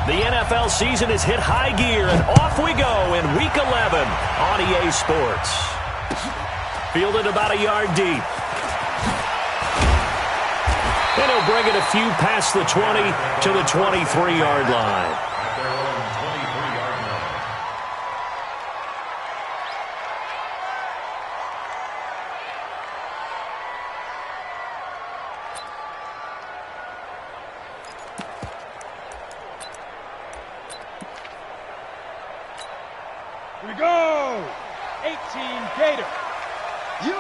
The NFL season has hit high gear, and off we go in Week 11 on EA Sports. Fielded about a yard deep. And he'll bring it a few past the 20 to the 23-yard line. Here we go! 18 Gator. You.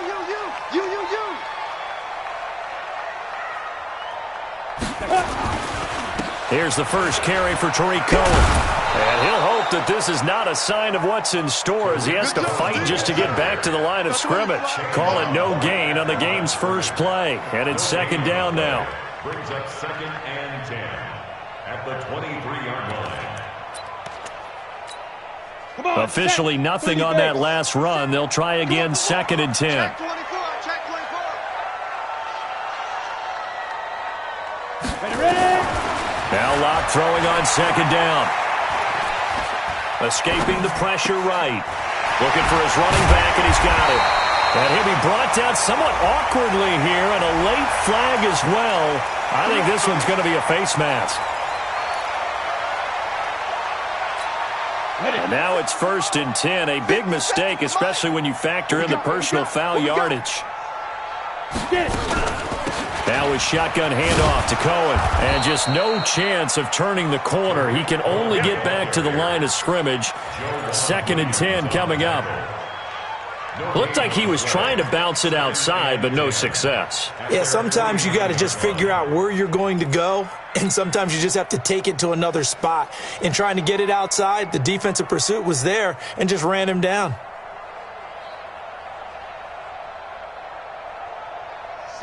Here's the first carry for Tariq Cohen. And he'll hope that this is not a sign of what's in store as he has to fight just to get back to the line of scrimmage. Call it no gain on the game's first play. And it's second down now. Brings up 2nd and 10 at the 23-yard line. Officially nothing on that last run. They'll try again 2nd and 10. Now Locke throwing on 2nd down. Escaping the pressure right. Looking for his running back, and he's got it. And he'll be brought down somewhat awkwardly here, and a late flag as well. I think this one's going to be a face mask. And now it's 1st and 10. A big mistake, especially when you factor in the personal foul yardage. Now a shotgun handoff to Cohen. And just no chance of turning the corner. He can only get back to the line of scrimmage. 2nd and 10 coming up. Looked like he was trying to bounce it outside, but no success. Yeah, sometimes you got to just figure out where you're going to go, and sometimes you just have to take it to another spot. In trying to get it outside, the defensive pursuit was there and just ran him down.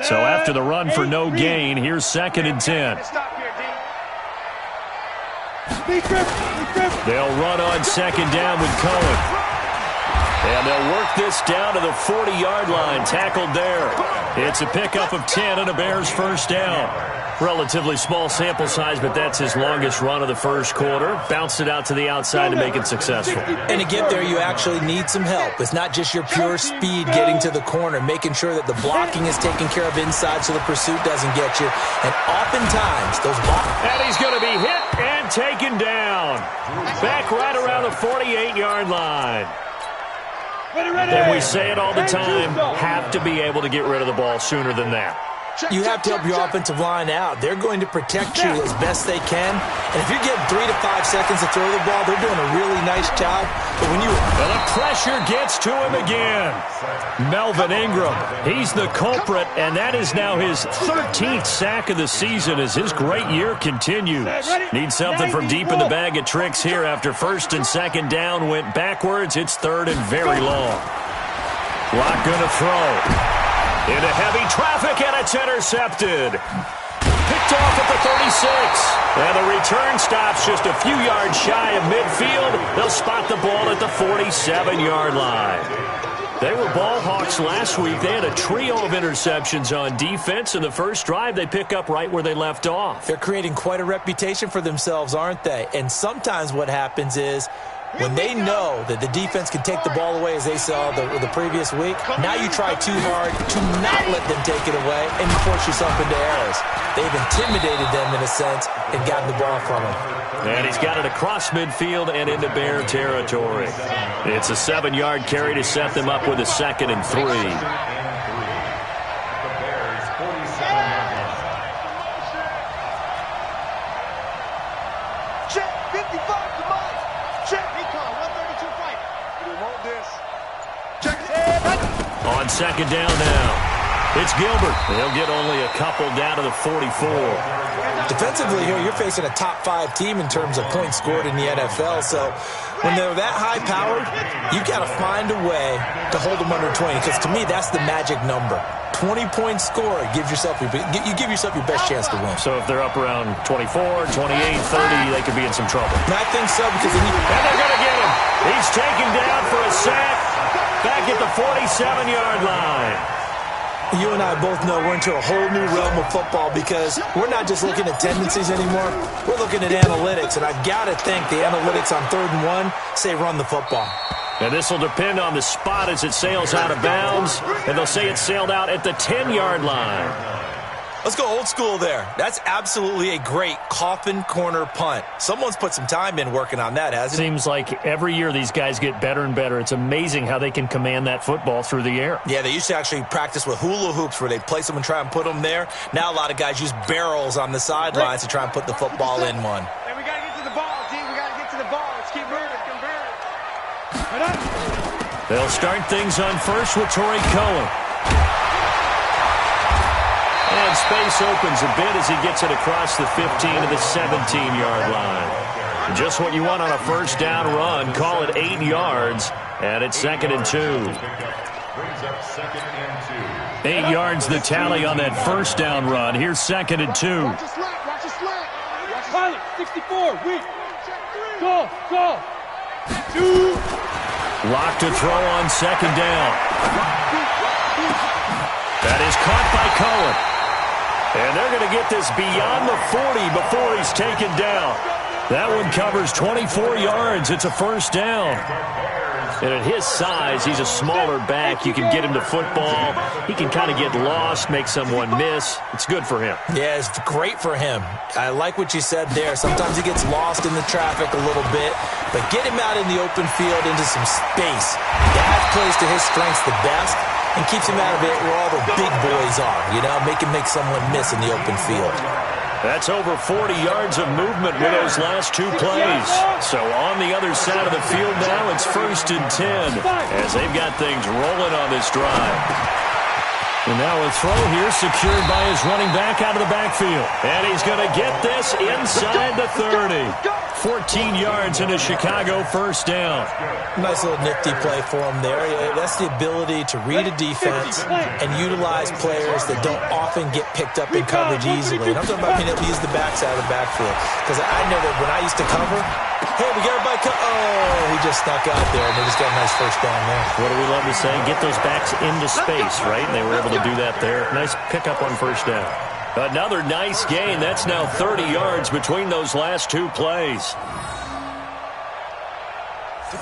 So after the run for no gain, here's 2nd and 10. They'll run on 2nd down with Cohen. And they'll work this down to the 40-yard line, tackled there. It's a pickup of 10 and a Bears first down. Relatively small sample size, but that's his longest run of the first quarter. Bounced it out to the outside to make it successful. And to get there, you actually need some help. It's not just your pure speed getting to the corner, making sure that the blocking is taken care of inside so the pursuit doesn't get you. And oftentimes, those And he's going to be hit and taken down. Back right around the 48-yard line. And we say it all the time, have to be able to get rid of the ball sooner than that. You have to help your offensive line out. They're going to protect you as best they can. And if you're getting 3 to 5 seconds to throw the ball, they're doing a really nice job. But when well, the pressure gets to him again. Melvin Ingram, he's the culprit, and that is now his 13th sack of the season as his great year continues. Needs something from deep in the bag of tricks here after 1st and 2nd down went backwards. It's 3rd and very long. Locke going to throw. Into heavy traffic, and it's intercepted. Picked off at the 36. And the return stops just a few yards shy of midfield. They'll spot the ball at the 47-yard line. They were ball hawks last week. They had a trio of interceptions on defense. In the first drive, they pick up right where they left off. They're creating quite a reputation for themselves, aren't they? And sometimes what happens is, when they know that the defense can take the ball away, as they saw the previous week, now you try too hard to not let them take it away, and you force yourself into errors. They've intimidated them, in a sense, and gotten the ball from them. And he's got it across midfield and into Bear territory. It's a 7-yard carry to set them up with a 2nd and 3. On 2nd down now, it's Gilbert. They'll get only a couple down to the 44. Defensively here, you're facing a top-5 team in terms of points scored in the NFL. So when they're that high-powered, you've got to find a way to hold them under 20. Because to me, that's the magic number. 20-point score gives yourself you give yourself your best chance to win. So if they're up around 24, 28, 30, they could be in some trouble. And I think so because and they're going to get him. He's taken down for a sack back at the 47-yard line. You and I both know we're into a whole new realm of football because we're not just looking at tendencies anymore. We're looking at analytics, and I've got to think the analytics on 3rd and 1 say run the football. And this will depend on the spot as it sails out of bounds, and they'll say it sailed out at the 10-yard line. Let's go old school there. That's absolutely a great coffin corner punt. Someone's put some time in working on that, hasn't it? Seems like every year these guys get better and better. It's amazing how they can command that football through the air. Yeah, they used to actually practice with hula hoops where they'd place them and try and put them there. Now a lot of guys use barrels on the sidelines to try and put the football in one. Hey, we got to get to the ball, D. We got to get to the ball. Let's keep moving. They'll start things on first with Torrey Cohen. And space opens a bit as he gets it across the 15 to the 17-yard line. Just what you want on a first down run. Call it 8 yards, and it's 2nd and 2. 8 yards the tally on that first down run. Here's 2nd and 2. Watch the slack. Watch the slack. Pilot, 64. Weak. Go. 2. Lock to throw on 2nd down. That is caught by Cohen. And they're going to get this beyond the 40 before he's taken down. That one covers 24 yards. It's a first down. And at his size, he's a smaller back. You can get him to football. He can kind of get lost, make someone miss. It's good for him. Yeah, it's great for him. I like what you said there. Sometimes he gets lost in the traffic a little bit, but get him out in the open field into some space. That plays to his strengths the best and keeps him out of it where all the big boys are, you know, make someone miss in the open field. That's over 40 yards of movement with those last 2 plays. So on the other side of the field now, it's 1st and 10 as they've got things rolling on this drive. And now a throw here secured by his running back out of the backfield. And he's going to get this inside the 30. 14 yards in a Chicago first down. Nice little nifty play for him there. That's the ability to read a defense and utilize players that don't often get picked up in coverage easily. And I'm talking about being able to use the backside of the backfield. Because I know that when I used to cover, hey, we got everybody he just snuck out there, and they just got a nice first down there. What do we love to say? Get those backs into space, right? And they were able to do that there. Nice pickup on first down. Another nice gain. That's now 30 yards between those last 2 plays.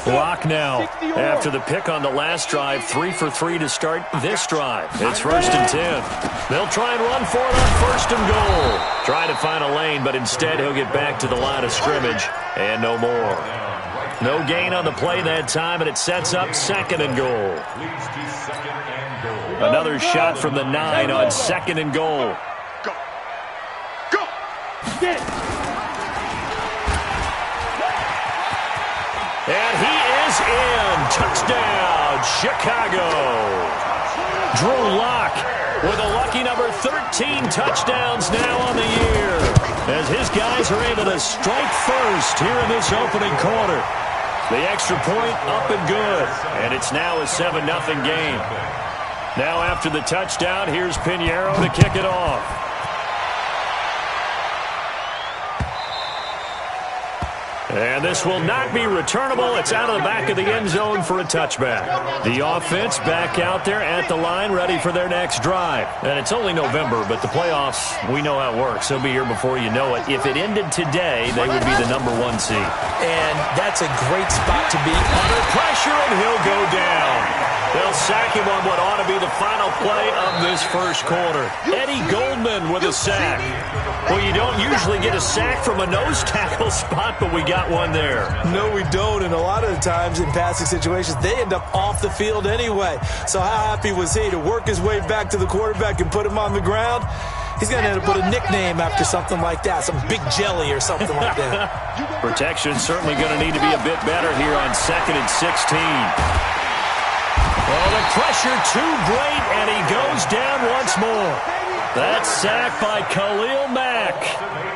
Block now after the pick on the last drive. 3 for 3 to start this drive. It's 1st and 10. They'll try and run for it on 1st and goal. Try to find a lane, but instead he'll get back to the line of scrimmage and no more. No gain on the play that time, and it sets up 2nd and goal. Another shot from the 9 on 2nd and goal. And he is in. Touchdown, Chicago. Drew Lock with a lucky number 13 touchdowns now on the year, as his guys are able to strike first here in this opening quarter. The extra point up and good, and it's now a 7-0 game. Now after the touchdown, here's Pinheiro to kick it off. And this will not be returnable. It's out of the back of the end zone for a touchback. The offense back out there at the line, ready for their next drive. And it's only November, but the playoffs, we know how it works. They'll be here before you know it. If it ended today, they would be the number 1 seed. And that's a great spot to be. Under pressure, and he'll go down. They'll sack him on what ought to be the final play of this first quarter. Eddie Goldman with a sack. Well, you don't usually get a sack from a nose tackle spot, but we got one there. No, we don't, and a lot of the times in passing situations, they end up off the field anyway. So how happy was he to work his way back to the quarterback and put him on the ground? He's going to end up with a nickname after something like that, some big jelly or something like that. Protection's certainly going to need to be a bit better here on 2nd and 16. Oh, the pressure too great, and he goes down once more. That's sacked by Khalil Mack.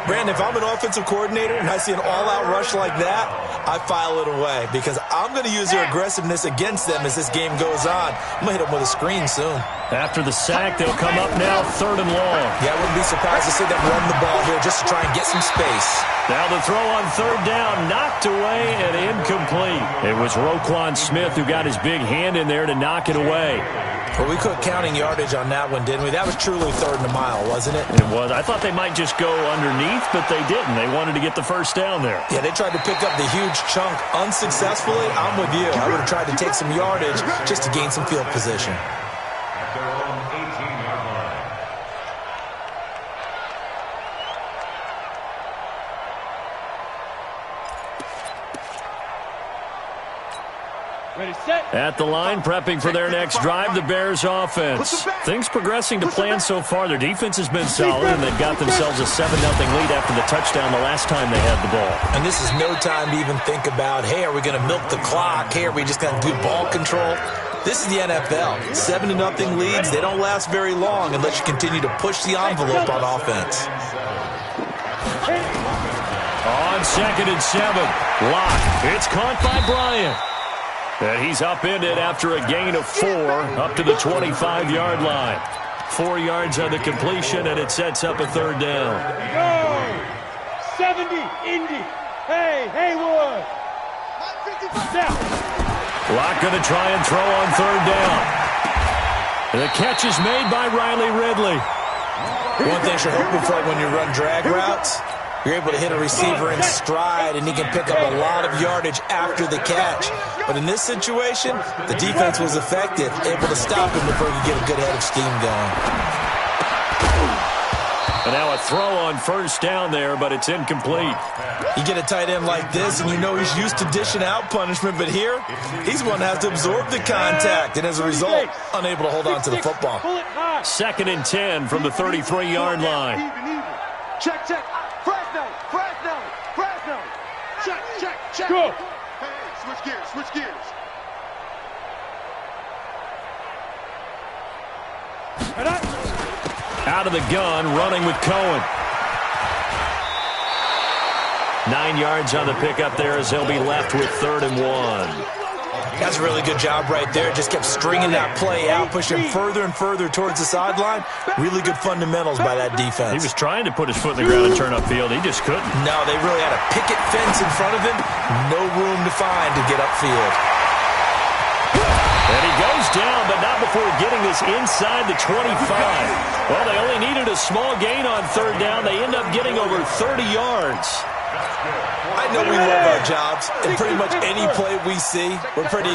Brandon, if I'm an offensive coordinator and I see an all-out rush like that, I file it away because I'm going to use their aggressiveness against them as this game goes on. I'm going to hit them with a screen soon. After the sack, they'll come up now 3rd and long. Yeah, I wouldn't be surprised to see them run the ball here just to try and get some space. Now the throw on 3rd down, knocked away and incomplete. It was Roquan Smith who got his big hand in there to knock it away. Well, we quit counting yardage on that one, didn't we? That was truly 3rd and a mile, wasn't it? It was. I thought they might just go underneath, but they didn't. They wanted to get the first down there. Yeah, they tried to pick up the huge chunk unsuccessfully. I'm with you. I would have tried to take some yardage just to gain some field position. At their own 18-yard line. Ready, set. At the line, prepping for their next drive, the Bears offense. Things progressing to plan so far. Their defense has been solid, and they've got themselves a 7-0 lead after the touchdown the last time they had the ball. And this is no time to even think about, hey, are we going to milk the clock? Hey, are we just going to do ball control? This is the NFL. 7-0 leads, they don't last very long unless you continue to push the envelope on offense. On 2nd and 7, Locke. It's caught by Bryant. And he's upended after a gain of 4 up to the 25-yard line. 4 yards on the completion, and it sets up a 3rd down. Go! 70, Indy. Hey, Haywood. Now. Locke going to try and throw on 3rd down. And the catch is made by Riley Ridley. One thing you're hoping for when you run drag routes, you're able to hit a receiver in stride, and he can pick up a lot of yardage after the catch. But in this situation, the defense was effective, able to stop him before he could get a good head of steam going. And now a throw on 1st down there, but it's incomplete. You get a tight end like this, and you know he's used to dishing out punishment, but here, he's one that has to absorb the contact, and as a result, unable to hold on to the football. 2nd and 10 from the 33-yard line. Check. Fresno. Check. Go. Hey, switch gears. Out of the gun, running with Cohen. 9 yards on the pickup there as they'll be left with 3rd and 1. That's a really good job right there. Just kept stringing that play out, pushing further and further towards the sideline. Really good fundamentals by that defense. He was trying to put his foot in the ground and turn upfield. He just couldn't. No, they really had a picket fence in front of him. No room to find to get upfield. And he goes down, but not before getting this inside the 25. Well, they only needed a small gain on 3rd down. They end up getting over 30 yards. I know we love our jobs, and pretty much any play we see, we're pretty,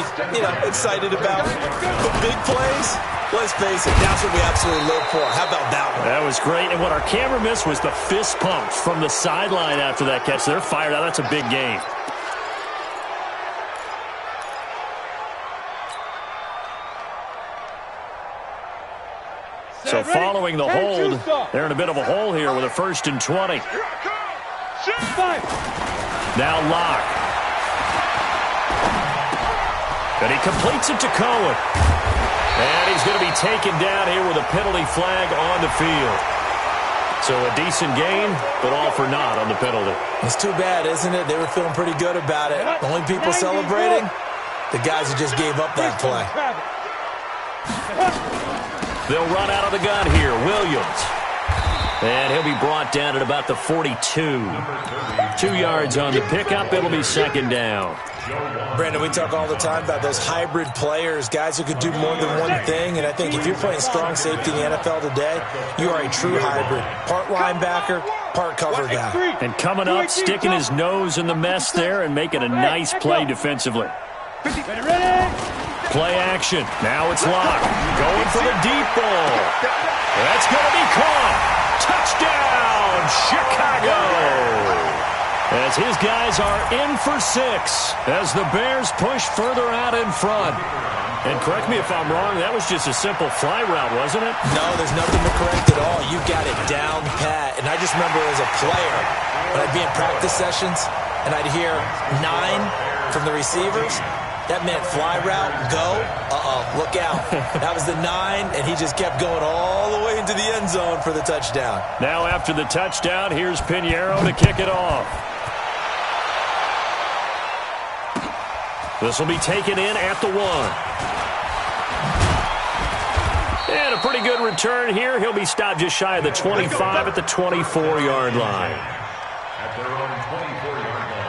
excited about. But big plays, let's face it, that's what we absolutely live for. How about that one? That was great, and what our camera missed was the fist pumps from the sideline after that catch. They're fired out. That's a big gain. So following the hold, they're in a bit of a hole here with a 1st and 20. Now Locke. And he completes it to Cohen. And he's going to be taken down here with a penalty flag on the field. So a decent gain, but all for naught on the penalty. It's too bad, isn't it? They were feeling pretty good about it. Only people celebrating, the guys who just gave up that play. They'll run out of the gun here. Williams. And he'll be brought down at about the 42. 2 yards on the pickup. It'll be 2nd down. Brandon, we talk all the time about those hybrid players, guys who could do more than one thing. And I think if you're playing strong safety in the NFL today, you are a true hybrid. Part linebacker, part cover guy. And coming up, sticking his nose in the mess there and making a nice play defensively. Play action. Now it's Locke. Going for the deep ball. That's going to be caught. Touchdown, Chicago! As his guys are in for 6 as the Bears push further out in front. And correct me if I'm wrong, that was just a simple fly route, wasn't it? No, there's nothing to correct at all. You got it down pat. And I just remember as a player, when I'd be in practice sessions and I'd hear 9 from the receivers, that meant fly route, go, look out. That was the 9, and he just kept going all the way into the end zone for the touchdown. Now after the touchdown, here's Pinheiro to kick it off. This will be taken in at the 1. And a pretty good return here. He'll be stopped just shy of the 25 at the 24-yard line. At their own 24-yard line.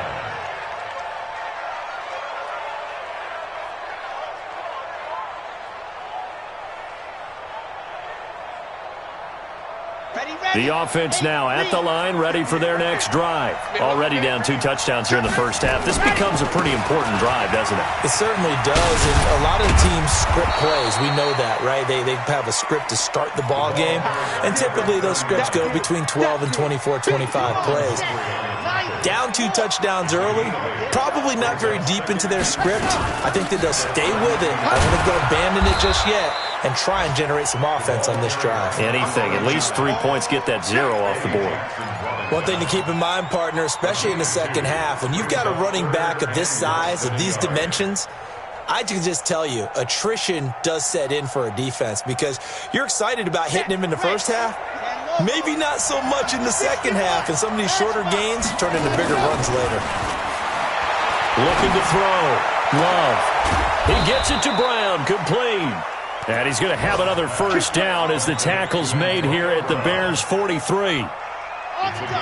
The offense now at the line, ready for their next drive. Already down 2 touchdowns here in the first half. This becomes a pretty important drive, doesn't it? It certainly does, and a lot of teams script plays. We know that, right? They have a script to start the ball game, and typically those scripts go between 12 and 24, 25 plays. Down 2 touchdowns early, probably not very deep into their script. I think that they'll stay with it. I don't think they'll abandon it just yet and try and generate some offense on this drive. Anything. At least 3 points, get that 0 off the board. One thing to keep in mind, partner, especially in the second half, when you've got a running back of this size, of these dimensions, I can just tell you, attrition does set in for a defense because you're excited about hitting him in the first half. Maybe not so much in the second half, and some of these shorter gains turn into bigger runs later. Looking to throw. Love. He gets it to Brown. Complete. And he's going to have another first down as the tackle's made here at the Bears' 43.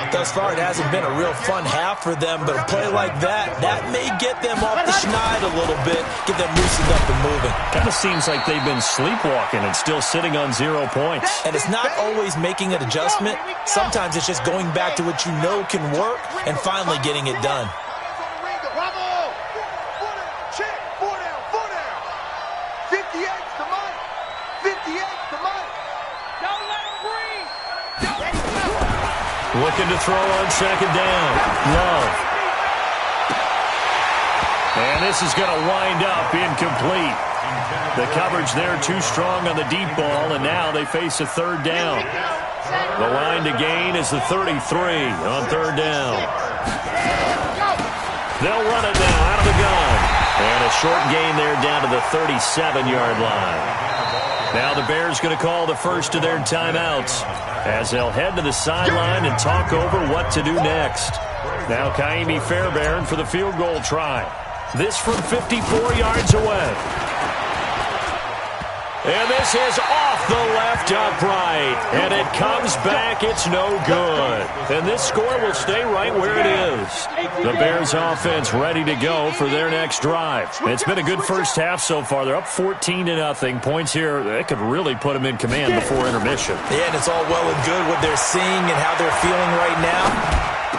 Thus far, it hasn't been a real fun half for them, but a play like that may get them off the schneid a little bit, get them loosened up and moving. Kind of seems like they've been sleepwalking and still sitting on 0 points. And it's not always making an adjustment. Sometimes it's just going back to what you know can work and finally getting it done. Looking to throw on second down. Love. And this is going to wind up incomplete. The coverage there too strong on the deep ball, and now they face a third down. The line to gain is the 33 on third down. They'll run it now out of the gun. And a short gain there down to the 37-yard line. Now the Bears going to call the first of their timeouts as they'll head to the sideline and talk over what to do next. Now Kaimi Fairbairn for the field goal try. This from 54 yards away. And this is off the left upright. And it comes back. It's no good. And this score will stay right where it is. The Bears offense ready to go for their next drive. It's been a good first half so far. They're up 14-0. Points here, they could really put them in command before intermission. Yeah, and it's all well and good what they're seeing and how they're feeling right now.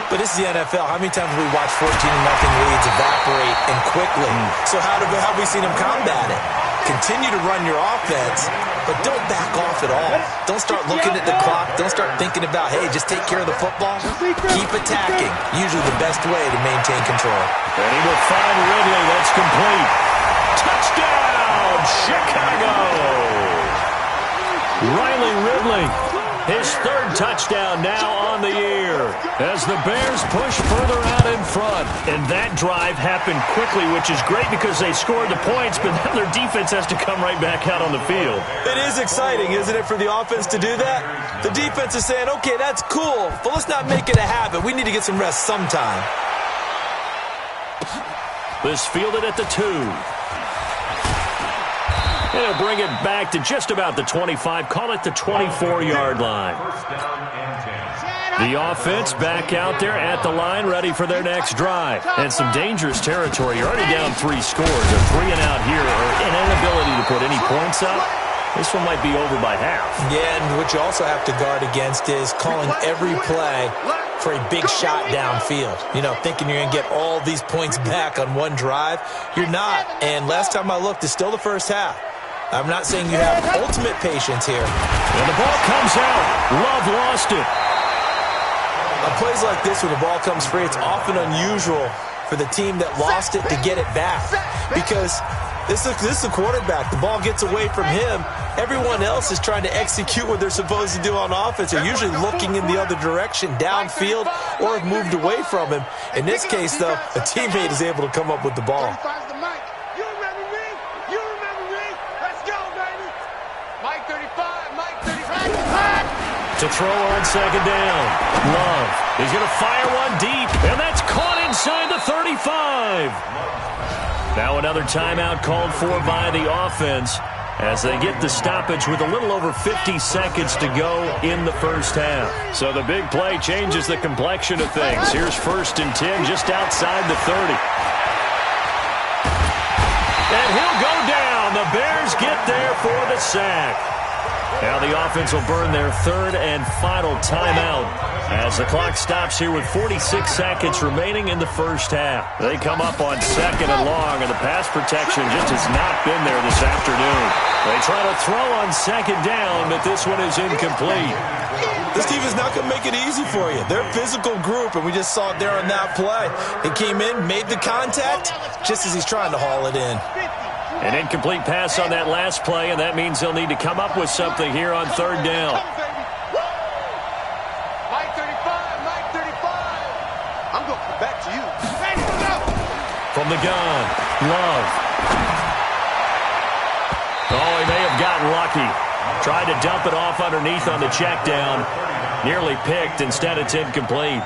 But this is the NFL. How many times have we watched 14-0 leads evaporate and quickly? So how have we seen them combat it? Continue to run your offense, but don't back off at all. Don't start looking at the clock. Don't start thinking about, hey, just take care of the football. Keep attacking. Usually the best way to maintain control. And he will find Ridley. That's complete. Touchdown, Chicago! Riley Ridley, his third touchdown now on the year as the Bears push further out in front. And that drive happened quickly, which is great because they scored the points, but then their defense has to come right back out on the field. It is exciting, isn't it, for the offense to do that? The defense is saying, okay, that's cool, but let's not make it a habit. We need to get some rest sometime. This fielded at the 2. And he'll bring it back to just about the 25. Call it the 24-yard line. The offense back out there at the line, ready for their next drive. And some dangerous territory. You're already down 3 scores. A 3 and out here, or an inability to put any points up. This one might be over by half. Yeah, and what you also have to guard against is calling every play for a big shot downfield. You know, thinking you're going to get all these points back on one drive. You're not. And last time I looked, it's still the first half. I'm not saying you have ultimate patience here. And the ball comes out. Love lost it. On plays like this, when the ball comes free, it's often unusual for the team that lost it to get it back. Because this is a quarterback. The ball gets away from him. Everyone else is trying to execute what they're supposed to do on offense. They're usually looking in the other direction, downfield, or have moved away from him. In this case, though, a teammate is able to come up with the ball. To throw on second down. Love. He's going to fire one deep, and that's caught inside the 35. Now another timeout called for by the offense as they get the stoppage with a little over 50 seconds to go in the first half. So the big play changes the complexion of things. Here's 1st and 10 just outside the 30. And he'll go down. The Bears get there for the sack. Now the offense will burn their third and final timeout as the clock stops here with 46 seconds remaining in the first half. They come up on second and long, and the pass protection just has not been there this afternoon. They try to throw on second down, but this one is incomplete. This team is not going to make it easy for you. They're a physical group, and we just saw it there on that play. He came in, made the contact, just as he's trying to haul it in. An incomplete pass on that last play, and that means they'll need to come up with something here on third down. Mike 35, Mike 35. I'm going to come back to you. From the gun, Love. Oh, he may have gotten lucky. Tried to dump it off underneath on the check down. Nearly picked. Instead, it's incomplete.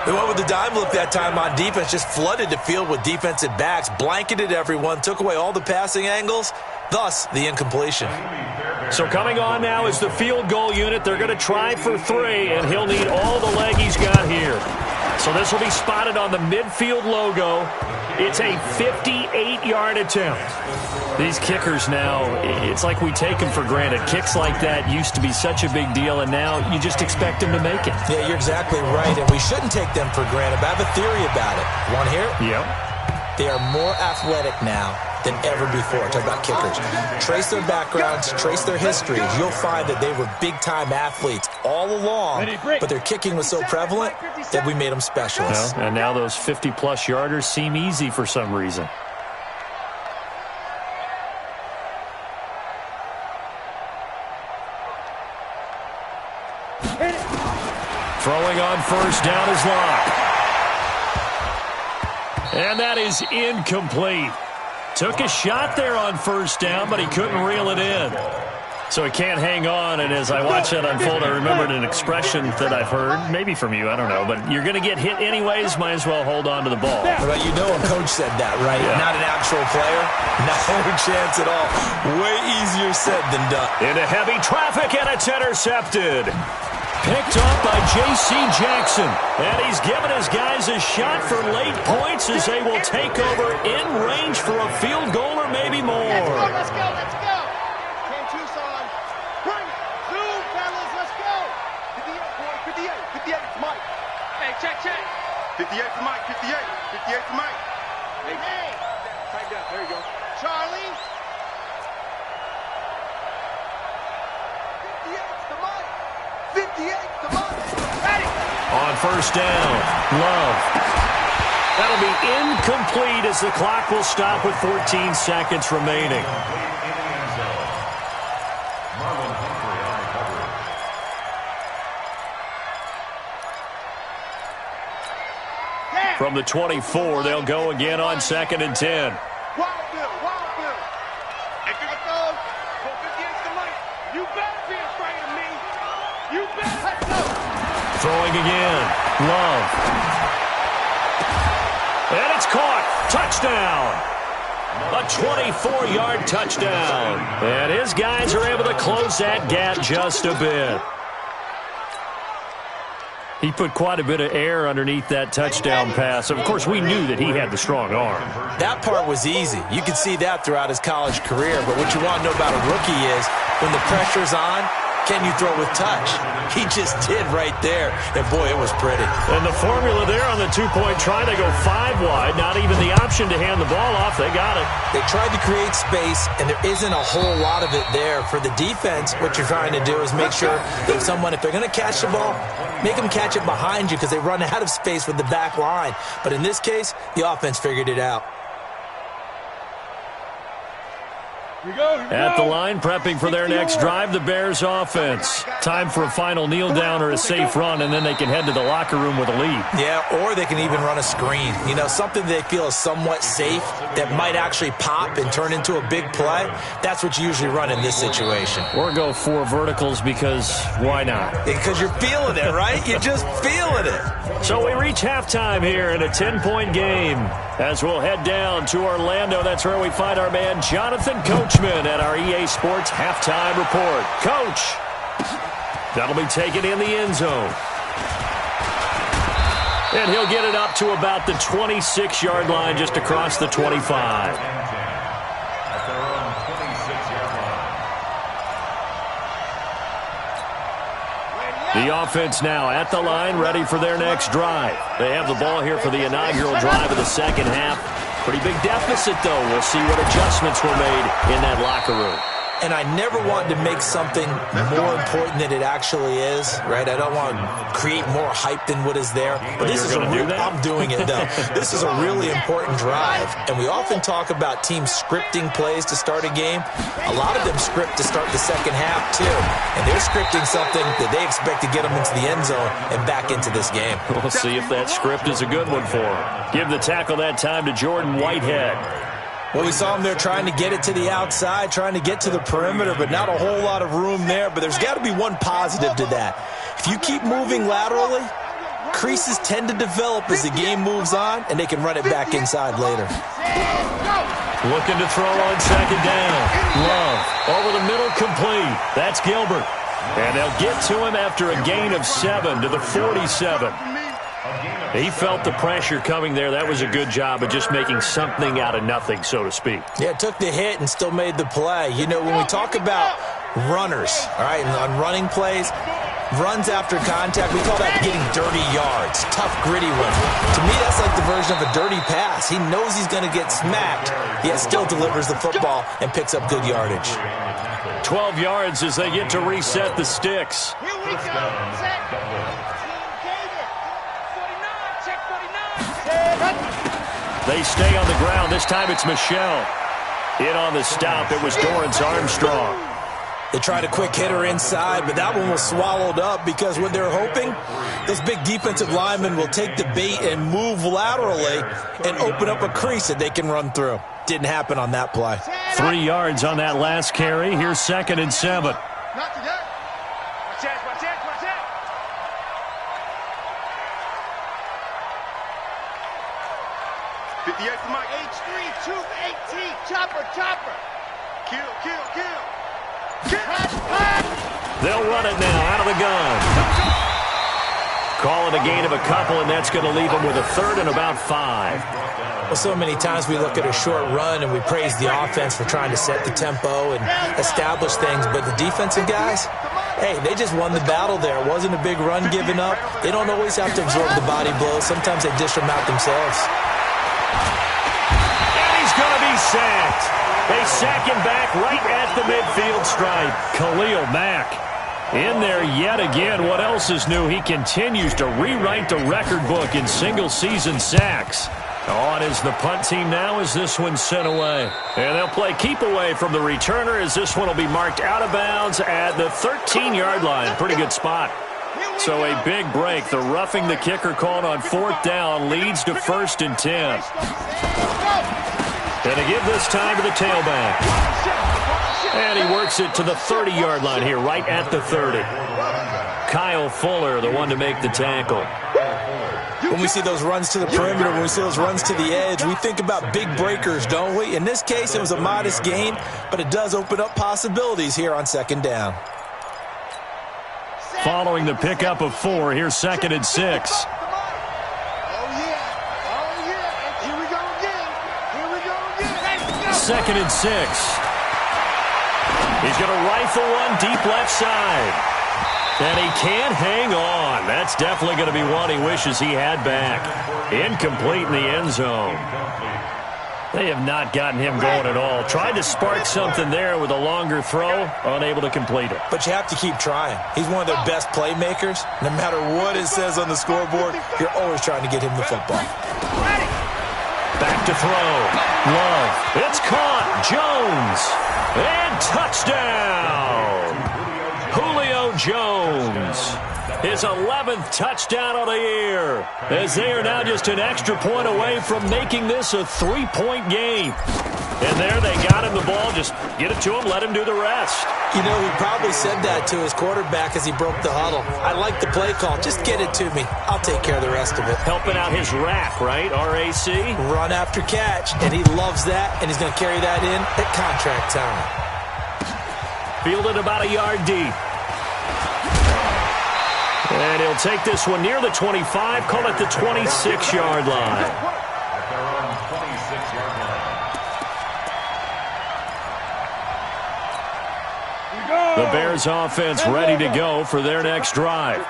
They went with the dime look that time on defense, just flooded the field with defensive backs, blanketed everyone, took away all the passing angles, thus the incompletion. So coming on now is the field goal unit. They're going to try for 3, and he'll need all the leg he's got here. So this will be spotted on the midfield logo. It's a 58-yard attempt. These kickers now, it's like we take them for granted. Kicks like that used to be such a big deal, and now you just expect them to make it. Yeah, you're exactly right, and we shouldn't take them for granted. But I have a theory about it. Want to hear it? Yep. They are more athletic now than ever before. Talk about kickers. Trace their backgrounds, trace their histories. You'll find that they were big-time athletes all along, but their kicking was so prevalent that we made them specialists. Well, and now those 50-plus yarders seem easy for some reason. Throwing on first down is Locke. And that is incomplete. Took a shot there on first down, but he couldn't reel it in. So he can't hang on, and as I watch that unfold, I remembered an expression that I've heard, maybe from you, I don't know, but you're going to get hit anyways, might as well hold on to the ball. But you know a coach said that, right? Yeah. Not an actual player? No chance at all. Way easier said than done. Into heavy traffic, and it's intercepted. Picked up by J.C. Jackson. And he's given his guys a shot for late points as they will take over in range for a field goal or maybe more. Let's go, let's go. Came Tucson. Bring it. Zoom, fellas, let's go. 58, boy, 58. 58 for Mike. Hey, check. 58 for Mike, 58. 58 for Mike. Hey. Tight down, there you go. Charlie. 58 to Mike. 58 to Mike. Ready. On first down, Love. That'll be incomplete as the clock will stop with 14 seconds remaining. From the 24, they'll go again on 2nd and 10. Wild Bill. Let go. Go 58 to Mike. You better be afraid of me. You better. Let's go. Throwing again, Love. And it's caught. Touchdown. A 24-yard touchdown. And his guys are able to close that gap just a bit. He put quite a bit of air underneath that touchdown pass. Of course, we knew that he had the strong arm. That part was easy. You could see that throughout his college career. But what you want to know about a rookie is when the pressure's on, can you throw with touch? He just did right there. And, boy, it was pretty. And the formula there on the two-point try to go 5 wide. Not even the option to hand the ball off. They got it. They tried to create space, and there isn't a whole lot of it there. For the defense, what you're trying to do is make sure that someone, if they're going to catch the ball, make them catch it behind you because they run out of space with the back line. But in this case, the offense figured it out. Here we go. At the line, prepping for their next drive, the Bears offense. Time for a final kneel down or a safe run, and then they can head to the locker room with a lead. Yeah, or they can even run a screen. You know, something they feel is somewhat safe that might actually pop and turn into a big play. That's what you usually run in this situation. Or go 4 verticals because why not? Because you're feeling it, right? You're just feeling it. So we reach halftime here in a 10-point game. As we'll head down to Orlando, that's where we find our man Jonathan Coachman at our EA Sports Halftime Report. Coach, that'll be taken in the end zone. And he'll get it up to about the 26-yard line just across the 25. The offense now at the line, ready for their next drive. They have the ball here for the inaugural drive of the second half. Pretty big deficit, though. We'll see what adjustments were made in that locker room. And I never want to make something more important than it actually is, right? I don't want to create more hype than what is there. But this is I'm doing it, though. This is a really important drive. And we often talk about teams scripting plays to start a game. A lot of them script to start the second half, too. And they're scripting something that they expect to get them into the end zone and back into this game. We'll see if that script is a good one for them. Give the tackle that time to Jordan Whitehead. Well, we saw him there trying to get it to the outside, trying to get to the perimeter, but not a whole lot of room there. But there's got to be one positive to that. If you keep moving laterally, creases tend to develop as the game moves on, and they can run it back inside later. Looking to throw on second down. Love over the middle, complete. That's Gilbert. And they'll get to him after a gain of 7 to the 47. He felt the pressure coming there. That was a good job of just making something out of nothing, so to speak. Yeah, took the hit and still made the play. You know, when we talk about runners, all right, and on running plays, runs after contact, we call that getting dirty yards, tough, gritty ones. To me, that's like the version of a dirty pass. He knows he's going to get smacked, yet still delivers the football and picks up good yardage. 12 yards as they get to reset the sticks. Here we go. Set. They stay on the ground. This time it's Michelle. In on the stop, it was Dorrance Armstrong. They tried a quick hitter inside, but that one was swallowed up because what they're hoping, those big defensive linemen will take the bait and move laterally and open up a crease that they can run through. Didn't happen on that play. 3 yards on that last carry. Here's 2nd and 7. Not today. Watch out, watch out, watch out. '58 for Mike. H3, 218. Chopper, chopper. Kill, kill, kill. They'll run it now out of the gun. Call it a gain of a couple, and that's going to leave them with a 3rd and about 5. Well, so many times we look at a short run and we praise the offense for trying to set the tempo and establish things, but the defensive guys, hey, they just won the battle there. It wasn't a big run given up. They don't always have to absorb the body blows. Sometimes they dish them out themselves. And he's going to be sacked. They sack him back right at the midfield stripe. Khalil Mack in there yet again. What else is new? He continues to rewrite the record book in single-season sacks. On is the punt team now as this one's sent away. And they'll play keep away from the returner as this one will be marked out of bounds at the 13-yard line. Pretty good spot. So a big break. The roughing the kicker called on 4th down leads to 1st and 10. And to give this time to the tailback. And he works it to the 30-yard line here, right at the 30. Kyle Fuller, the one to make the tackle. When we see those runs to the perimeter, when we see those runs to the edge, we think about big breakers, don't we? In this case, it was a modest gain, but it does open up possibilities here on 2nd down. Following the pickup of 4, here's 2nd and 6. Here we go again. Here we go again. 2nd and 6. He's going to rifle one deep left side. And he can't hang on. That's definitely going to be one he wishes he had back. Incomplete in the end zone. They have not gotten him going at all. Tried to spark something there with a longer throw, unable to complete it. But you have to keep trying. He's one of their best playmakers. No matter what it says on the scoreboard, you're always trying to get him the football. Back to throw. Love. It's caught. Jones. And touchdown. Julio Jones. His 11th touchdown of the year. As they are now just an extra point away from making this a 3-point game. And there they got him the ball. Just get it to him, let him do the rest. You know, he probably said that to his quarterback as he broke the huddle. I like the play call. Just get it to me. I'll take care of the rest of it. Helping out his RAC, right? R-A-C? Run after catch. And he loves that, and he's going to carry that in at contract time. Fielded about a yard deep. And he'll take this one near the 25, call it the 26-yard line. The Bears offense ready to go for their next drive.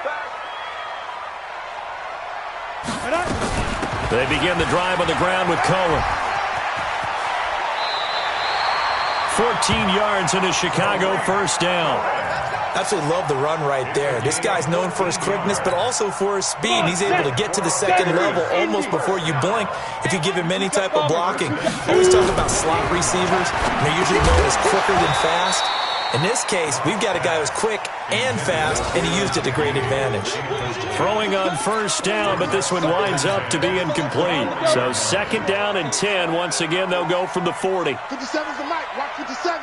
They begin the drive on the ground with Cohen. 14 yards and a Chicago first down. Absolutely love the run right there. This guy's known for his quickness, but also for his speed. He's able to get to the second level almost before you blink if you give him any type of blocking. Always talk about slot receivers. They're usually known as quicker than fast. In this case, we've got a guy who's quick and fast, and he used it to great advantage. Throwing on first down, but this one winds up to be incomplete. So second down and 10. Once again, they'll go from the 40. 57's the mic. Watch 57.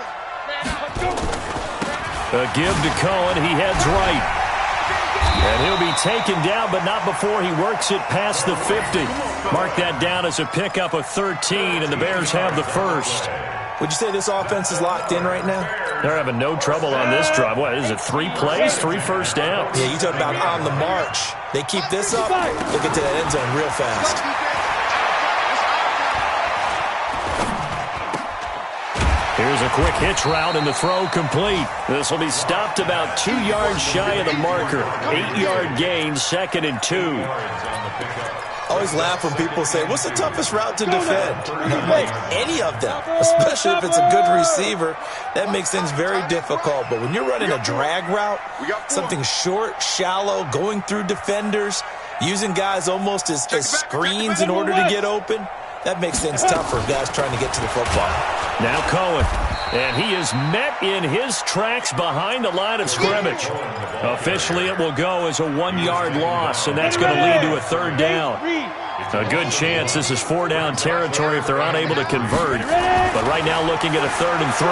A give to Cohen. He heads right. And he'll be taken down, but not before he works it past the 50. Mark that down as a pickup of 13, and the Bears have the first. Would you say this offense is locked in right now? They're having no trouble on this drive. What is it, 3 plays, 3 first downs? Yeah, you talk about on the march. They keep this up, they'll get to that end zone real fast. Here's a quick hitch route, and the throw complete. This will be stopped about 2 yards shy of the marker. 8-yard gain, 2nd and 2. I always laugh when people say, what's the toughest route to defend? And I'm like, any of them, especially if it's a good receiver. That makes things very difficult. But when you're running a drag route, something short, shallow, going through defenders, using guys almost as screens in order to get open, that makes things tough for guys trying to get to the football. Now Cohen, and he is met in his tracks behind the line of scrimmage. Officially, it will go as a 1-yard loss, and that's going to lead to a 3rd down. A good chance this is 4-down territory if they're unable to convert, but right now looking at a 3rd and 3.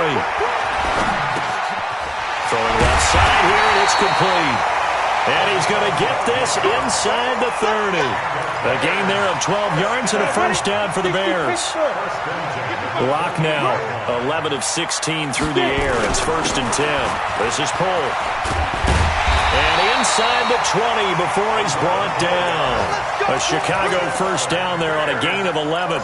Throwing left side here, and it's complete. And he's going to get this inside the 30. A gain there of 12 yards and a first down for the Bears. Lock now, 11 of 16 through the air. It's 1st and 10. This is pulled. And inside the 20 before he's brought down. A Chicago first down there on a gain of 11.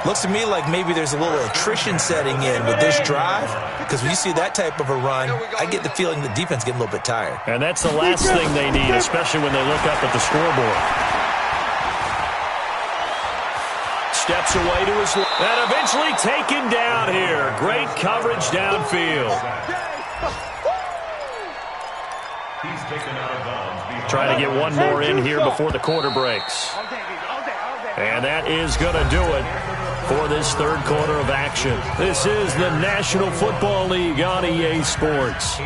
Looks to me like maybe there's a little attrition setting in with this drive, because when you see that type of a run, I get the feeling the defense getting a little bit tired. And that's the last thing they need, especially when they look up at the scoreboard. Steps away to his left, and eventually taken down here. Great coverage downfield. He's taken out of bounds. Trying to get one more in here before the quarter breaks. And that is going to do it for this 3rd quarter of action. This is the National Football League on EA Sports.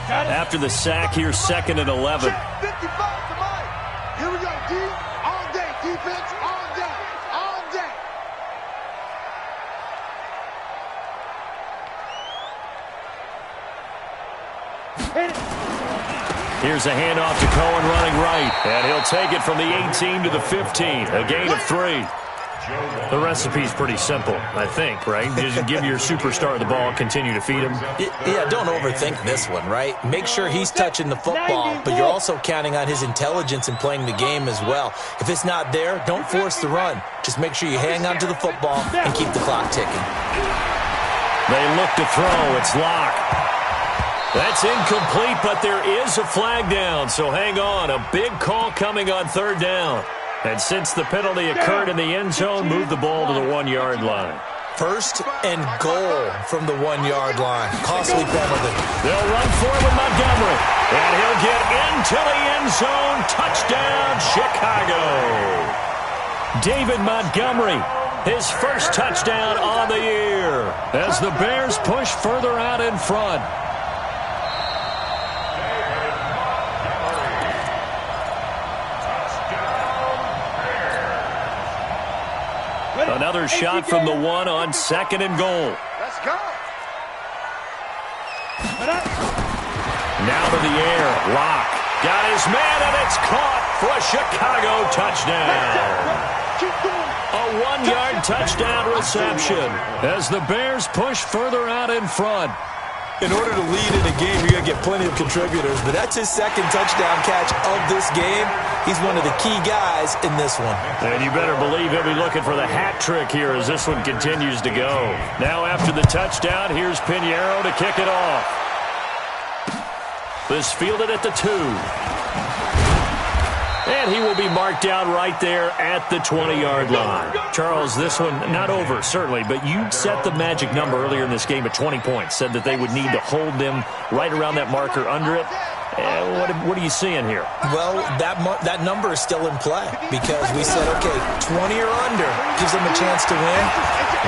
After the sack, here's 2nd and 11. 55 to Mike. Here we go, D. All day. Defense, all day. All day. Here's a handoff to Cohen running right. And he'll take it from the 18 to the 15. A gain of 3. The recipe's pretty simple, I think, right? Just give your superstar the ball, continue to feed him. Yeah, don't overthink this one, right? Make sure he's touching the football, but you're also counting on his intelligence in playing the game as well. If it's not there, don't force the run. Just make sure you hang on to the football and keep the clock ticking. They look to throw. It's locked. That's incomplete, but there is a flag down, so hang on. A big call coming on 3rd down. And since the penalty occurred in the end zone, move the ball to the 1-yard line. 1st and goal from the 1-yard line. Costly penalty. They'll run forward Montgomery. And he'll get into the end zone. Touchdown, Chicago. David Montgomery, his first touchdown on the year, as the Bears push further out in front. Another shot from the 1 on 2nd and goal. Let's go. Now to the air. Lock. Got his man, and it's caught for a Chicago touchdown. A 1-yard touchdown reception as the Bears push further out in front. In order to lead in a game, you're going to get plenty of contributors, but that's his second touchdown catch of this game. He's one of the key guys in this one. And you better believe he'll be looking for the hat trick here as this one continues to go. Now after the touchdown, here's Pinheiro to kick it off. This fielded at the 2. And he will be marked down right there at the 20-yard line. Charles, this one not over, certainly, but you set the magic number earlier in this game at 20 points, said that they would need to hold them right around that marker under it. What are you seeing here? Well, that number is still in play because we said, okay, 20 or under gives them a chance to win.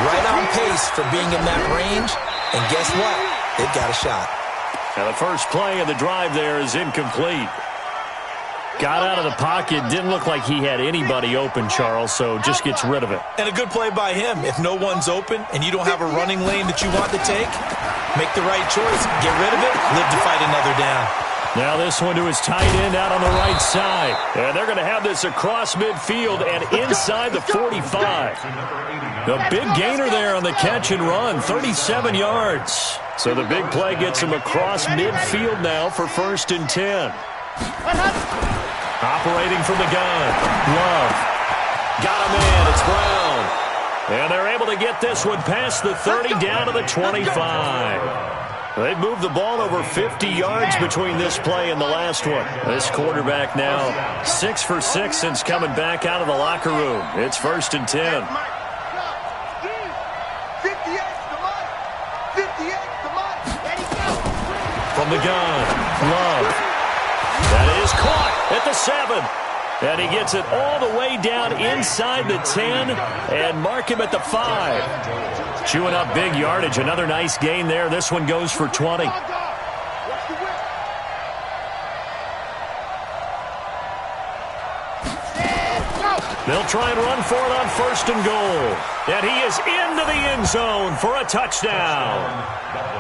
Right on pace for being in that range. And guess what? They've got a shot. Now the first play of the drive there is incomplete. Got out of the pocket. Didn't look like he had anybody open, Charles, so just gets rid of it. And a good play by him. If no one's open and you don't have a running lane that you want to take, make the right choice. Get rid of it. Live to fight another down. Now this one to his tight end out on the right side. And they're going to have this across midfield and inside the 45. The big gainer there on the catch and run, 37 yards. So the big play gets him across midfield now for 1st and 10. Operating from the gun. Love. Got him in. It's Brown. And they're able to get this one past the 30 down to the 25. They've moved the ball over 50 yards between this play and the last one. This quarterback now 6 for 6 since coming back out of the locker room. It's 1st and 10. From the gun. Love. That is caught at the 7. And he gets it all the way down inside the 10 and mark him at the 5. Chewing up big yardage. Another nice gain there. This one goes for 20. They'll try and run for it on 1st and goal. And he is into the end zone for a touchdown.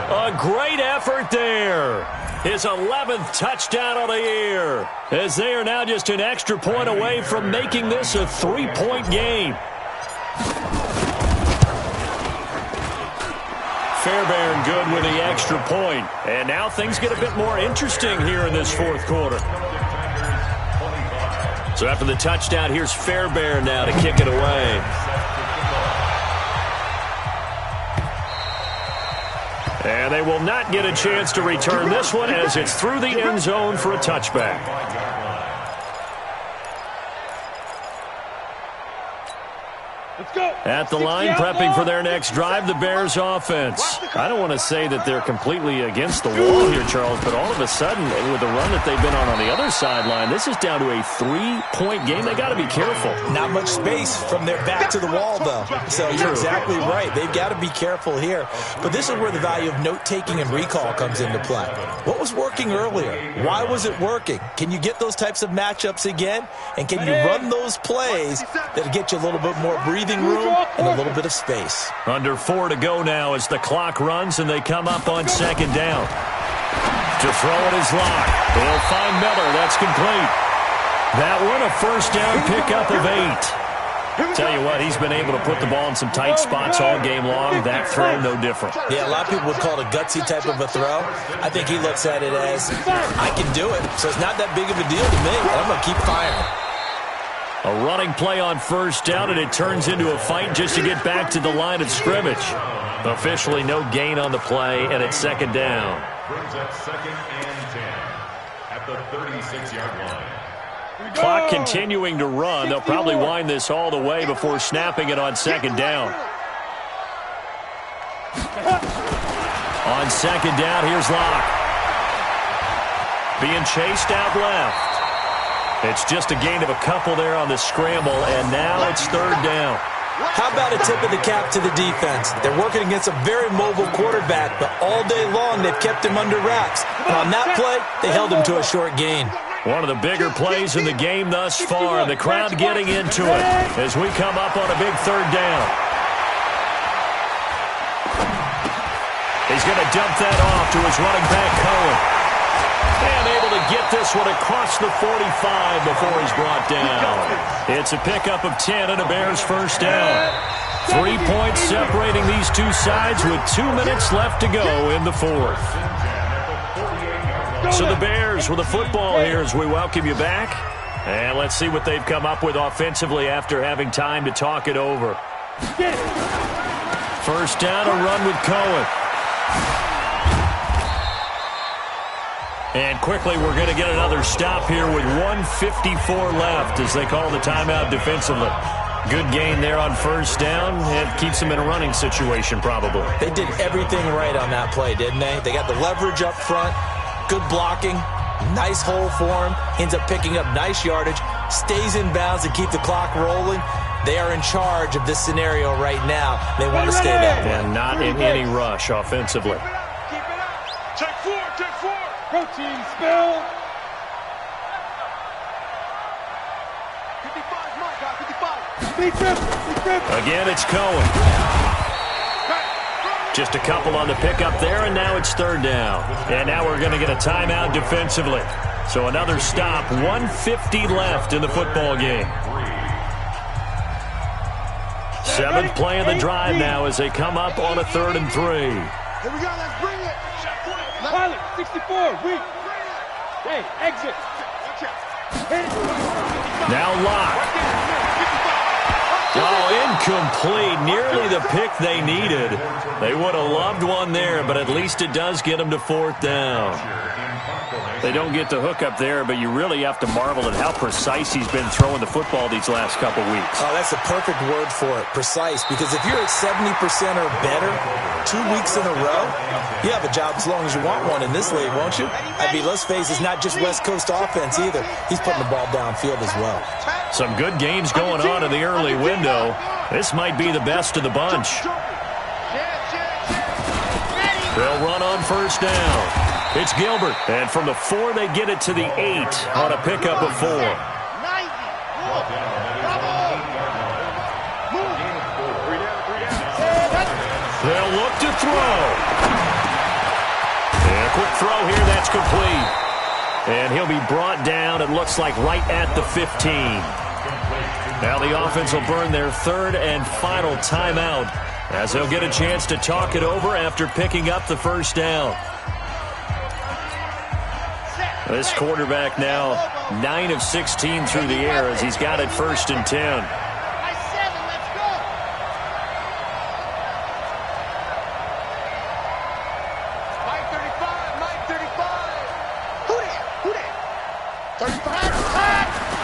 A great effort there. His 11th touchdown of the year, as they are now just an extra point away from making this a 3-point game. Fairbairn good with the extra point. And now things get a bit more interesting here in this 4th quarter. So after the touchdown, here's Fairbairn now to kick it away. And they will not get a chance to return this one as it's through the end zone for a touchback. At the line, prepping for their next drive, the Bears offense. I don't want to say that they're completely against the wall here, Charles, but all of a sudden, with the run that they've been on the other sideline, this is down to a 3-point game. They got to be careful. Not much space from their back to the wall, though. So you're exactly right. They've got to be careful here. But this is where the value of note-taking and recall comes into play. What was working earlier? Why was it working? Can you get those types of matchups again? And can you run those plays that'll get you a little bit more breathing room and a little bit of space? Under 4 to go now as the clock runs and they come up on 2nd down. To throw it is Locke. They'll find Miller. That's complete. That one a 1st down pickup of 8. Tell you what, he's been able to put the ball in some tight spots all game long. That throw, no different. Yeah, a lot of people would call it a gutsy type of a throw. I think he looks at it as, I can do it, so it's not that big of a deal to me. I'm going to keep firing. A running play on 1st down, and it turns into a fight just to get back to the line of scrimmage. Officially no gain on the play, and it's 2nd down. Brings up 2nd and 10 at the 36-yard line. Clock continuing to run. They'll probably wind this all the way before snapping it on 2nd down. On 2nd down, here's Locke. Being chased out left. It's just a gain of a couple there on the scramble, and now it's 3rd down. How about a tip of the cap to the defense? They're working against a very mobile quarterback, but all day long they've kept him under wraps. And on that play, they held him to a short gain. One of the bigger plays in the game thus far. The crowd getting into it as we come up on a big 3rd down. He's going to dump that off to his running back, Cohen. And able to get this one across the 45 before he's brought down. It's a pickup of 10 and a Bears first down. 3 points separating these two sides with 2 minutes left to go in the fourth. So the Bears with the football here as we welcome you back. And let's see what they've come up with offensively after having time to talk it over. First down, a run with Cohen. And quickly we're going to get another stop here with 1:54 left as they call the timeout defensively. Good gain there on first down. It keeps them in a running situation probably. They did everything right on that play, didn't they? They got the leverage up front, good blocking, nice hole for him, ends up picking up nice yardage, stays in bounds to keep the clock rolling. They are in charge of this scenario right now. They want to stay that way. And not in any rush offensively. Keep it up. Check four, check four. Protein spill. 55, my God, 55. Again, it's Cohen. Just a couple on the pickup there, and now it's third down. And now we're going to get a timeout defensively. So another stop, 1:50 left in the football game. Seventh play of the drive now as they come up on a 3rd and 3. Here we go, let's bring it. Pilot, 64, weak. Hey, exit. Now Locke. Oh, incomplete. Nearly the pick they needed. They would have loved one there, but at least it does get them to 4th down. They don't get the hook up there, but you really have to marvel at how precise he's been throwing the football these last couple weeks. Oh, that's the perfect word for it, precise, because if you're at 70% or better 2 weeks in a row, you have a job as long as you want one in this league, won't you? I mean, let's face it, it's not just West Coast offense either. He's putting the ball downfield as well. Some good games going on in the early window. This might be the best of the bunch. They'll run on first down. It's Gilbert. And from the 4, they get it to the 8 on a pickup of 4. They'll look to throw. And a quick throw here. That's complete. And he'll be brought down, it looks like, right at the 15. Now the offense will burn their 3rd and final timeout as they'll get a chance to talk it over after picking up the first down. This quarterback now 9 of 16 through the air as he's got it 1st and 10.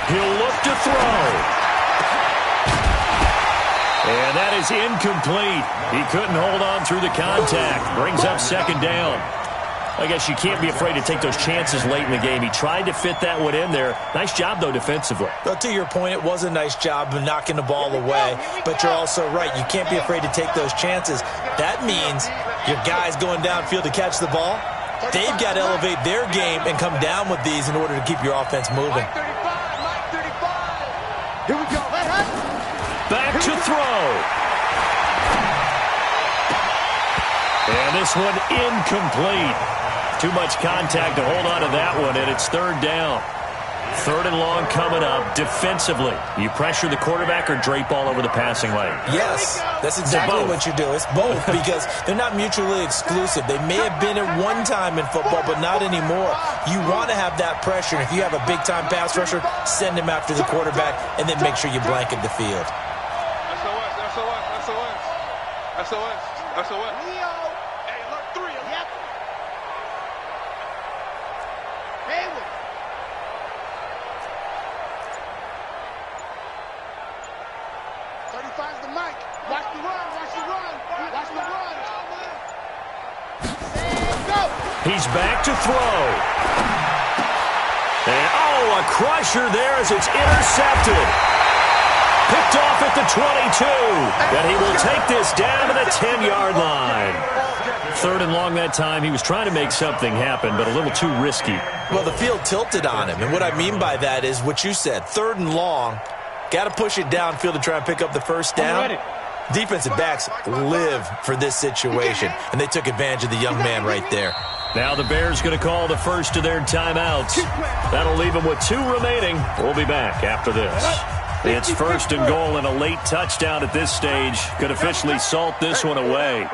He'll look to throw. And that is incomplete. He couldn't hold on through the contact. Brings up 2nd down. I guess you can't be afraid to take those chances late in the game. He tried to fit that one in there. Nice job, though, defensively. Well, to your point, it was a nice job of knocking the ball away. But you're also right. You can't be afraid to take those chances. That means your guys going downfield to catch the ball, they've got to elevate their game and come down with these in order to keep your offense moving. Here we go. Back to throw. And this one incomplete. Too much contact to hold on to that one, and it's 3rd down. 3rd and long coming up. Defensively, you pressure the quarterback or drape all over the passing lane? Yes, that's exactly what you do. It's both because they're not mutually exclusive. They may have been at one time in football, but not anymore. You want to have that pressure. And if you have a big-time pass rusher, send him after the quarterback, and then make sure you blanket the field. SOS. Hey, look, 3 of them. Yep. Hayward. 35's the mic. Watch the run, watch the run. Watch the run. And go. He's back to throw. And, oh, a crusher there as it's intercepted. Picked off at the 22. And he will take this down to the 10-yard line. 3rd and long that time. He was trying to make something happen, but a little too risky. Well, the field tilted on him. And what I mean by that is what you said. 3rd and long. Got to push it downfield to try and pick up the first down. Defensive backs live for this situation. And they took advantage of the young man right there. Now the Bears going to call the first of their timeouts. That'll leave them with 2 remaining. We'll be back after this. It's 1st and goal, and a late touchdown at this stage could officially salt this one away.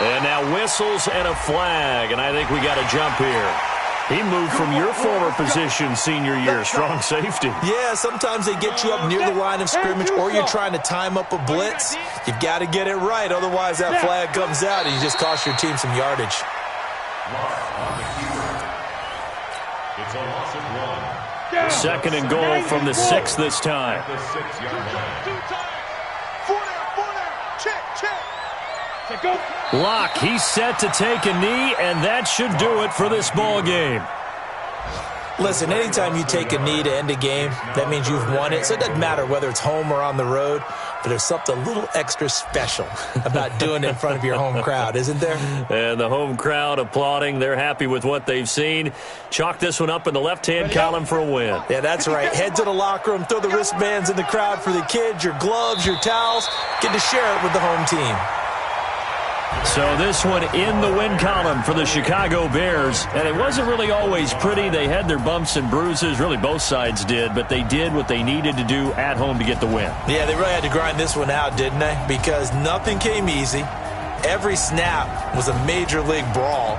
And now whistles and a flag, and I think we got a jump here. He moved from your former position senior year, strong safety. Yeah, sometimes they get you up near the line of scrimmage, or you're trying to time up a blitz. You've got to get it right, otherwise that flag comes out and you just cost your team some yardage. It's a loss of 1. 2nd and goal from the 6 this time. At the 6-yard line. 4 down, check. Go. Locke, he's set to take a knee, and that should do it for this ball game. Listen, anytime you take a knee to end a game, that means you've won it. So it doesn't matter whether it's home or on the road, but there's something a little extra special about doing it in front of your home crowd, isn't there? And the home crowd applauding. They're happy with what they've seen. Chalk this one up in the left-hand column for a win. Yeah, that's right. Head to the locker room, throw the wristbands in the crowd for the kids, your gloves, your towels. Get to share it with the home team. So this one in the win column for the Chicago Bears. And it wasn't really always pretty. They had their bumps and bruises. Really, both sides did. But they did what they needed to do at home to get the win. Yeah, they really had to grind this one out, didn't they? Because nothing came easy. Every snap was a major league brawl.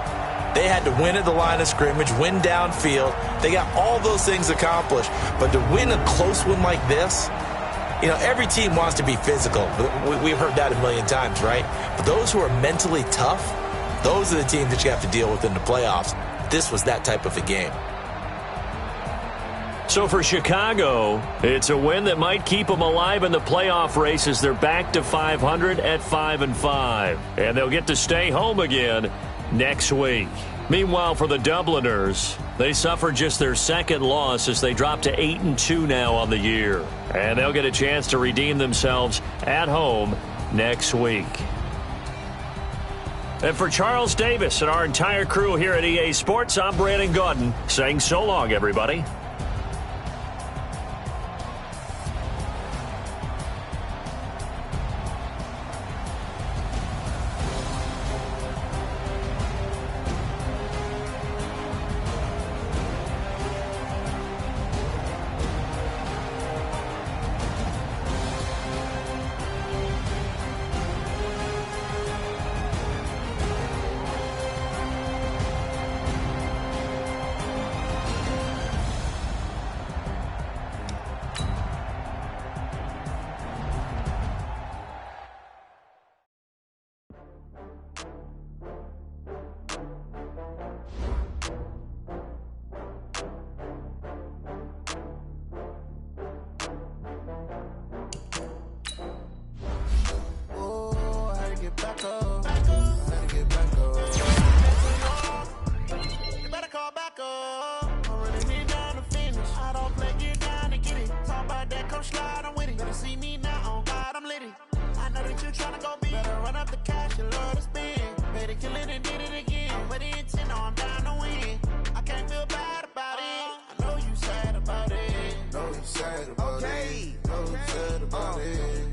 They had to win at the line of scrimmage, win downfield. They got all those things accomplished. But to win a close one like this, you know, every team wants to be physical. We've heard that a million times, right? But those who are mentally tough, those are the teams that you have to deal with in the playoffs. This was that type of a game. So for Chicago, it's a win that might keep them alive in the playoff race as they're back to 500 at 5-5. And they'll get to stay home again next week. Meanwhile, for the Dubliners, they suffered just their 2nd loss as they drop to 8-2 now on the year. And they'll get a chance to redeem themselves at home next week. And for Charles Davis and our entire crew here at EA Sports, I'm Brandon Gaudin saying so long, everybody.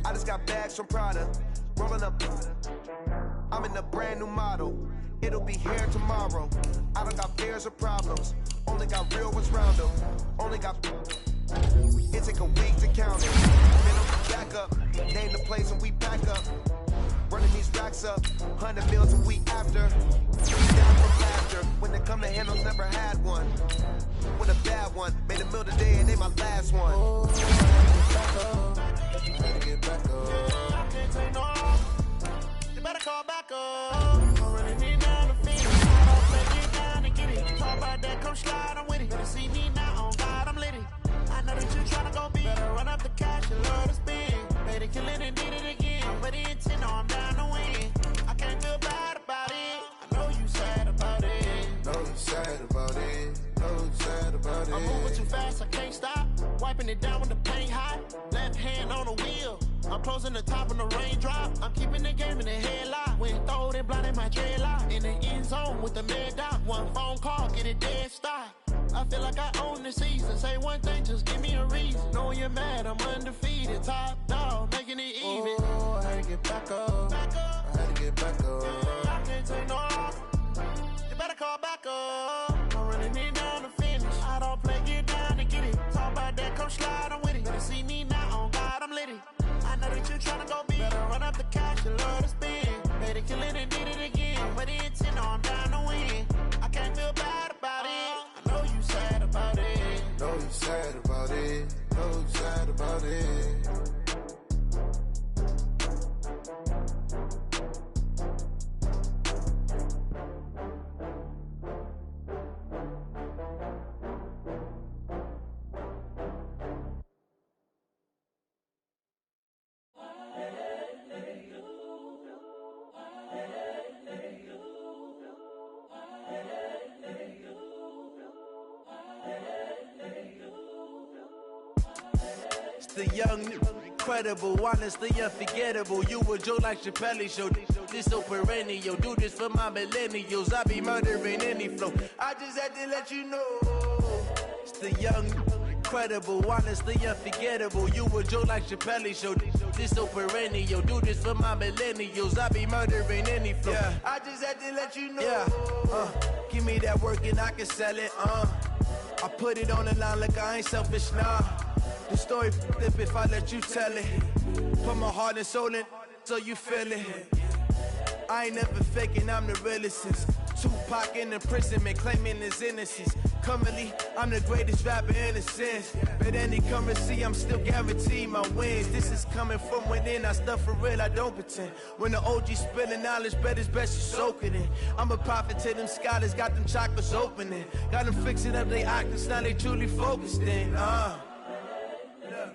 I just got bags from Prada, rolling up. I'm in a brand new model. It'll be here tomorrow. I don't got fears or problems. Only got real ones round them. Only got. It take a week to count it. Then back up. Name the place and we back up. Running these racks up. 100 meals a week after. Down from laughter. When they come to handles, never had one. With a bad one. Made a meal today and they my last one. Get back up. I can't take no. You better call back up. I'm running me down the field. I don't play it down and get it. Talk about that, come slide, I'm with it. Better see me now, on God, I'm lit it. I know that you tryna go big. Better run up the cash, you love to spend. Made it, kill it, and did it again. But the intent, no, I'm down to win. I can't feel bad about it. I know you sad about it. Know you sad about it. Know you sad about it. I'm moving too fast, I can't stop. Wiping it down when the paint hot. Left hand on the wheel. I'm closing the top when the raindrop. I'm keeping the game in the headlock. When throwed and blinded my dreadlock. In the end zone with the mad dot. One phone call, get it dead stop. I feel like I own the season. Say one thing, just give me a reason. Knowing you're mad, I'm undefeated. Top dog, making it even. Oh, I had to get back up. you tryna go be? Better run up the cash and love to spend. Better kill it and did it again. But it's in, I'm down to win. I can't feel bad about it. I know you sad about it. Know you sad about it. Know you sad about it. The young, incredible, honestly unforgettable. You a Joe like Chappelle show. This so perennial. Do this for my millennials. I be murdering any flow. I just had to let you know. It's the young, incredible, honestly unforgettable. You a Joe like Chappelle show. This so perennial. Do this for my millennials. I be murdering any flow. Yeah. I just had to let you know. Yeah. Give me that work and I can sell it. I put it on the line like I ain't selfish, nah. The story flip if I let you tell it. Put my heart and soul in so you feel it. I ain't never faking, I'm the realest since Tupac in imprisonment, claiming his innocence. Currently, I'm the greatest rapper in a sense. But any currency, I'm still guaranteed my wins. This is coming from within, I stuff for real, I don't pretend. When the OG spilling knowledge, bet it's best you soak it in. I'm a prophet to them scholars, got them chakras opening. Got them fixing up they octaves, now they truly focused in.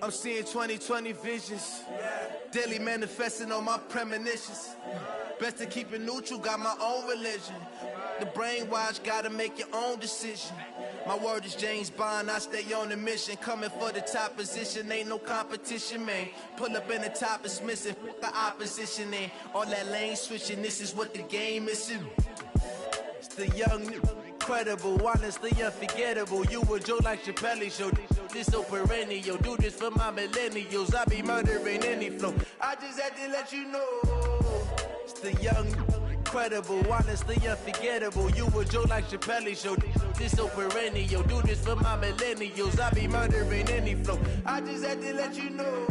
I'm seeing 2020 visions. Daily manifesting on my premonitions. Best to keep it neutral, got my own religion. The brainwash, gotta make your own decision. My word is James Bond, I stay on the mission. Coming for the top position, ain't no competition, man. Pull up in the top, it's missing, fuck the opposition, ain't all that lane switching, this is what the game is. It's the young, incredible, honestly unforgettable. You a Joe like Chappelle show. This so perennial. Do this for my millennials. I be murdering any flow. I just had to let you know. It's the young, incredible, honestly unforgettable. You a Joe like Chappelle show. This so perennial. Do this for my millennials. I be murdering any flow. I just had to let you know.